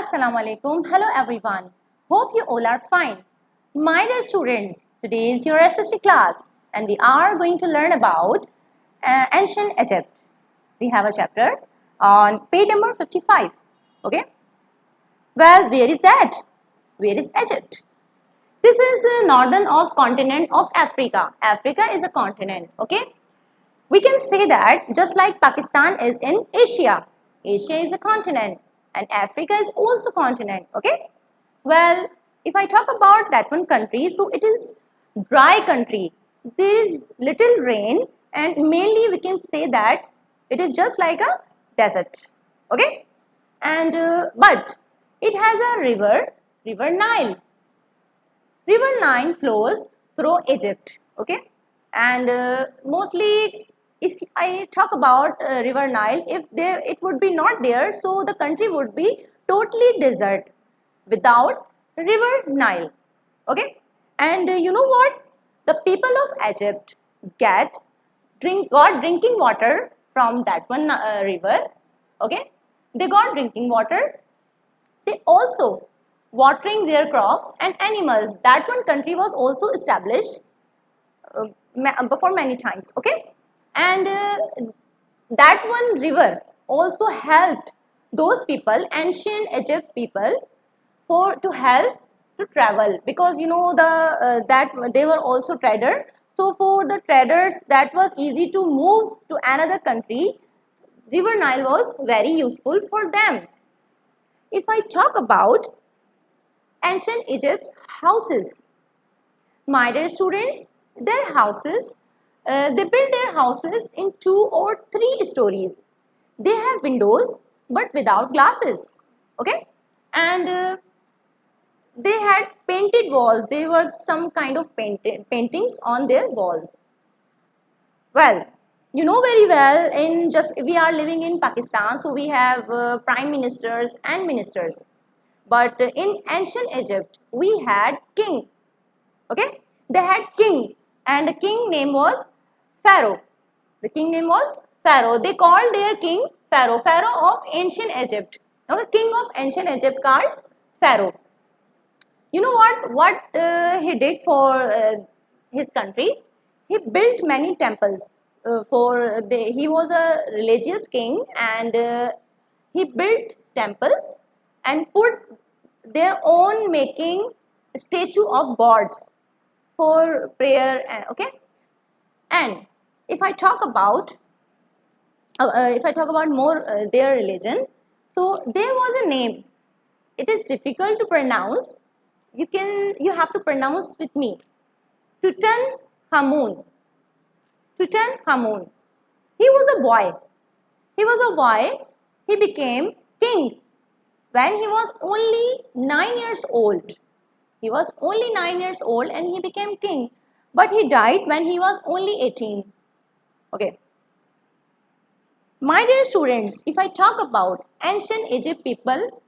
Assalamu alaikum. Hello everyone. Hope you all are fine. My dear students, today is your SST class and we are going to learn about ancient Egypt. We have a chapter on page number 55. Okay. Well, where is that? Where is Egypt? This is the northern of continent of Africa. Africa is a continent. Okay. We can say that just like Pakistan is in Asia. Asia is a continent and Africa is also continent. Okay. Well, if I talk about that one country, so it is dry country. There is little rain and mainly we can say that it is just like a desert. Okay. And but it has a river Nile. River Nile flows through Egypt. Okay. And mostly if I talk about river Nile, if there it would be not there, so the country would be totally desert without river Nile. Okay. And you know what? The people of Egypt got drinking water from that one river. Okay. They got drinking water. They also watering their crops and animals. That one country was also established before many times. Okay. And that one river also helped those people, ancient Egypt people, for to help to travel, because you know that they were also trader. So for the traders that was easy to move to another country, river Nile was very useful for them. If I talk about ancient Egypt's houses, my dear students, their houses, they build their houses in 2 or 3 stories. They have windows but without glasses. Okay. And they had painted walls. There was some kind of paintings on their walls. Well, you know very well, in just we are living in Pakistan, so we have prime ministers and ministers. But in ancient Egypt, we had king. Okay, they had king, and the king name was Pharaoh. The king name was Pharaoh. They called their king Pharaoh. Pharaoh of ancient Egypt. Now, the king of ancient Egypt called Pharaoh. You know what he did for his country? He built many temples he was a religious king, and he built temples and put their own making statue of gods for prayer. Okay. And if I talk about more their religion, so there was a name. It is difficult to pronounce. You have to pronounce with me. Tutankhamun. Tutankhamun. He was a boy. He was a boy. He became king when he was only 9 years old. He was only 9 years old and he became king. But he died when he was only 18. Okay. My dear students, if I talk about ancient Egypt people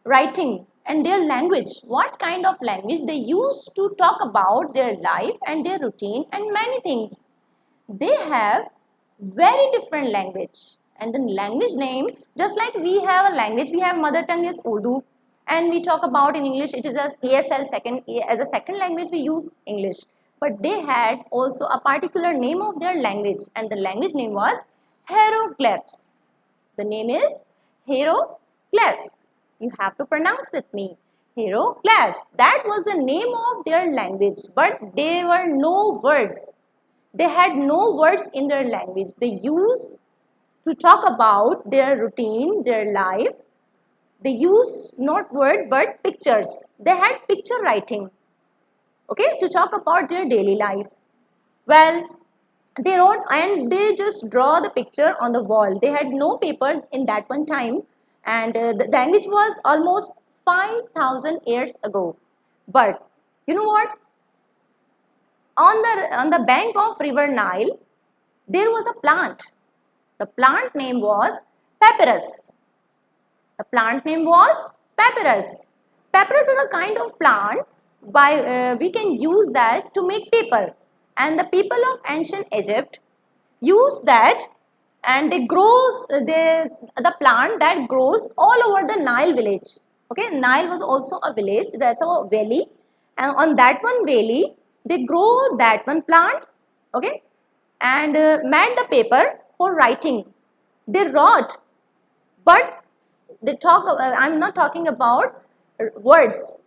writing and their language, what kind of language they used to talk about their life and their routine and many things. They have very different language, and the language name, just like we have a language, we have mother tongue is Urdu, and we talk about in English it is as ESL second, as a second language we use English, but they had also a particular name of their language, and the language name was hieroglyphs. The name is hieroglyphs. You have to pronounce with me. Hieroglyphs. That was the name of their language, but there were no words. They had no words in their language. They used to talk about their routine, their life. They used not word but pictures. They had picture writing, okay, to talk about their daily life. Well, they wrote and they just draw the picture on the wall. They had no paper in that one time, and the language was almost 5,000 years ago. But you know what? On the bank of river Nile, there was a plant. The plant name was papyrus. The plant name was papyrus. Papyrus is a kind of plant by we can use that to make paper. And the people of ancient Egypt used that and they grows the plant that grows all over the Nile village. Okay, Nile was also a village, that's a valley, and on that one valley they grow that one plant. Okay, and made the paper for writing. They wrote, but they talk. I'm not talking about words.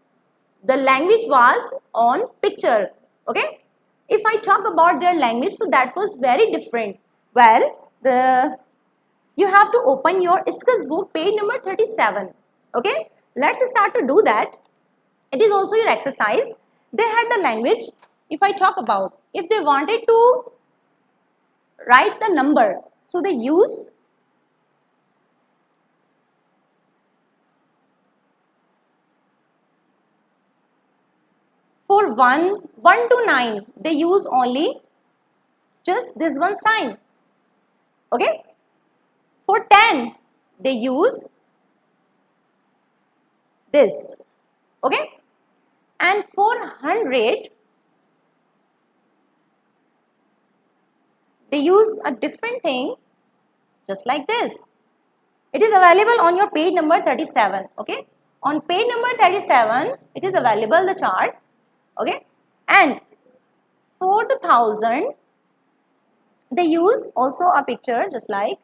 The language was on picture. Okay, if I talk about their language, so that was very different. Well, the you have to open your skills book page number 37. Okay, let's start to do that. It is also your exercise. They had the language. If I talk about, if they wanted to write the number, so they use for 1 to 9, they use only just this one sign. Okay, for 10 they use this. Okay, and for 100 they use a different thing, just like this. It is available on your page number 37. Okay, on page number 37 it is available, the chart. Okay, and for the 1000 they use also a picture, just like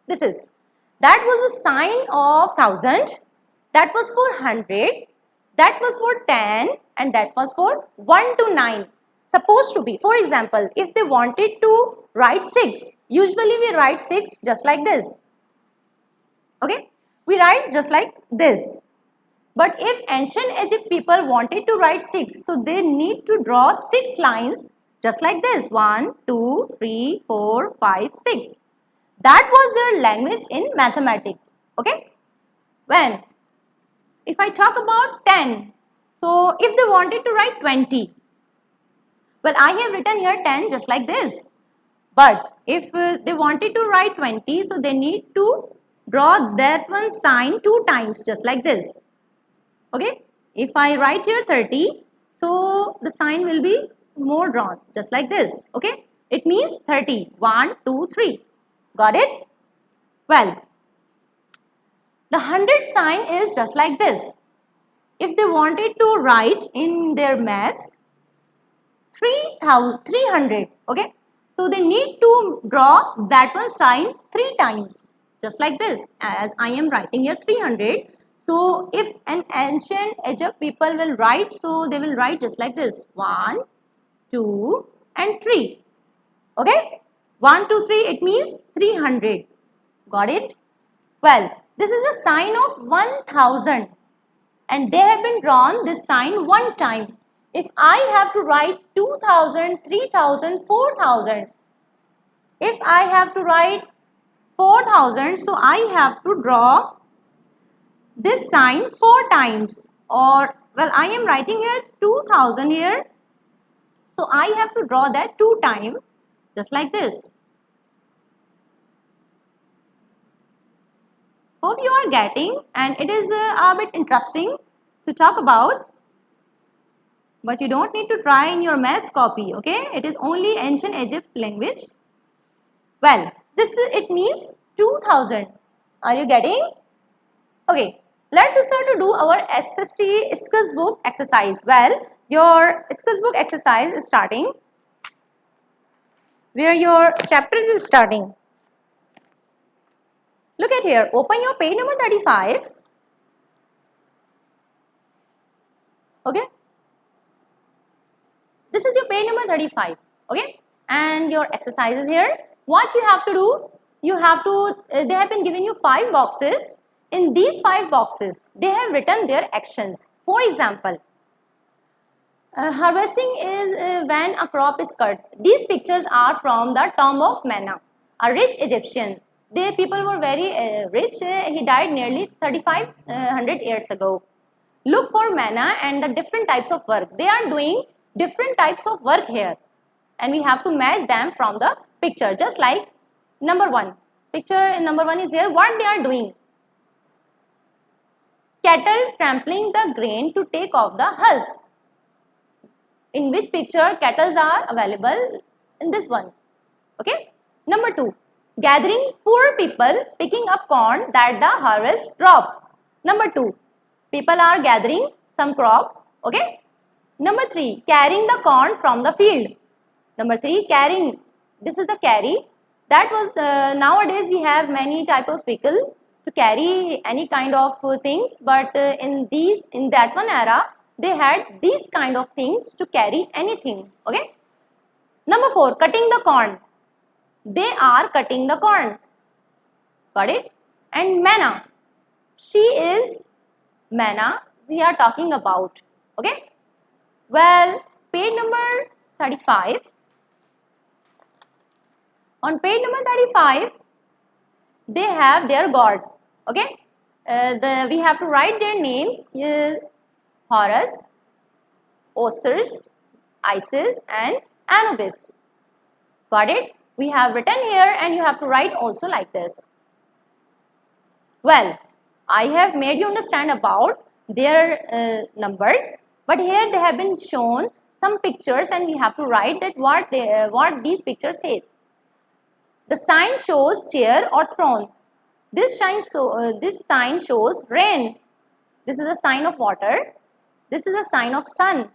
this is. That was a sign of 1000, that was for 100, that was for 10, and that was for 1 to 9. Supposed to be, for example, if they wanted to write 6, usually we write 6 just like this. Okay, we write just like this. But if ancient Egypt people wanted to write 6, so they need to draw 6 lines just like this. 1, 2, 3, 4, 5, 6. That was their language in mathematics. Okay. When? If I talk about 10, so if they wanted to write 20, well, I have written here 10 just like this. But if they wanted to write 20, so they need to draw that one sign 2 times just like this. Okay. If I write here 30, so the sign will be more drawn just like this. Okay. It means 30. 1, 2, 3. Got it? Well, the 100 sign is just like this. If they wanted to write in their maths 300, okay, so they need to draw that one sign 3 times just like this, as I am writing here 300. So if an ancient Egypt people will write, so they will write just like this, 1, 2 and 3. Okay, 1, 2, 3, it means 300. Got it? Well, this is the sign of 1000, and they have been drawn this sign 1 time. If I have to write 2000, 3000, 4000, if I have to write 4000, so I have to draw this sign 4 times, or well, I am writing here 2000 here, so I have to draw that 2 times just like this. Hope you are getting, and it is a bit interesting to talk about, but you don't need to try in your math copy. Okay, it is only ancient Egypt language. Well, it means 2000. Are you getting? Okay, let's start to do our SST skills book exercise. Well, your skills book exercise is starting where your chapter is starting. Look at here, open your page number 35. Okay, this is your page number 35. Okay, and your exercise is here. What you have to do, you have to, they have been giving you 5 boxes. In these 5 boxes, they have written their actions. For example, harvesting is when a crop is cut. These pictures are from the tomb of Mena, a rich Egyptian. The people were very rich. He died nearly 3500 years ago. Look for Mena and the different types of work. They are doing different types of work here, and we have to match them from the picture. Just like number 1. Picture number 1 is here. What they are doing? Cattle trampling the grain to take off the husk. In which picture cattle are available? In this one. Okay. Number 2. Gathering poor people picking up corn that the harvest drop. Number 2. People are gathering some crop. Okay. Number 3. Carrying the corn from the field. Number 3. Carrying. This is the carry. That was nowadays we have many types of vehicle to carry any kind of things, but in that one era they had these kind of things to carry anything. Okay. Number 4. Cutting the corn. They are cutting the corn. Got it? And manna. She is manna we are talking about. Okay. Well, page number 35. On page number 35, they have their god. Okay. We have to write their names. Horus, Osiris, Isis and Anubis. Got it? We have written here and you have to write also like this. Well, I have made you understand about their numbers, but here they have been shown some pictures and we have to write that what these pictures say. The sign shows chair or throne. This sign shows rain. This is a sign of water. This is a sign of sun.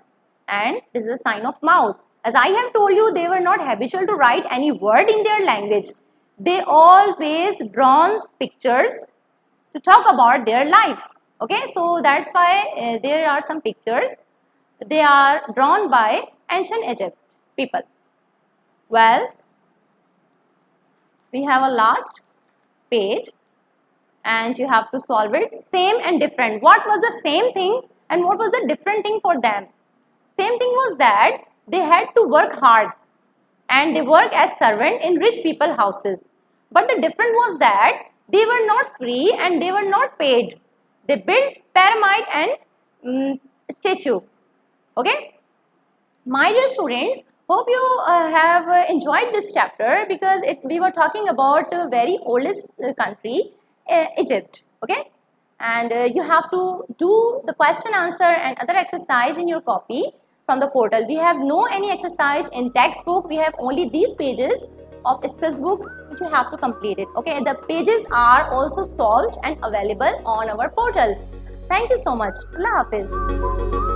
And this is a sign of mouth. As I have told you, they were not habitual to write any word in their language. They always drawn pictures to talk about their lives. Okay, so that's why there are some pictures. They are drawn by ancient Egypt people. Well, we have a last page and you have to solve it. Same and different. What was the same thing and what was the different thing for them? Same thing was that they had to work hard and they work as servant in rich people houses. But the difference was that they were not free and they were not paid. They built pyramid and statue. Okay. My dear students, hope you have enjoyed this chapter because we were talking about a very oldest country, Egypt. Okay. And you have to do the question answer and other exercise in your copy from the portal. We have no any exercise in textbook. We have only these pages of skills books which you have to complete it. Okay. The pages are also solved and available on our portal. Thank you so much. Allah Hafiz.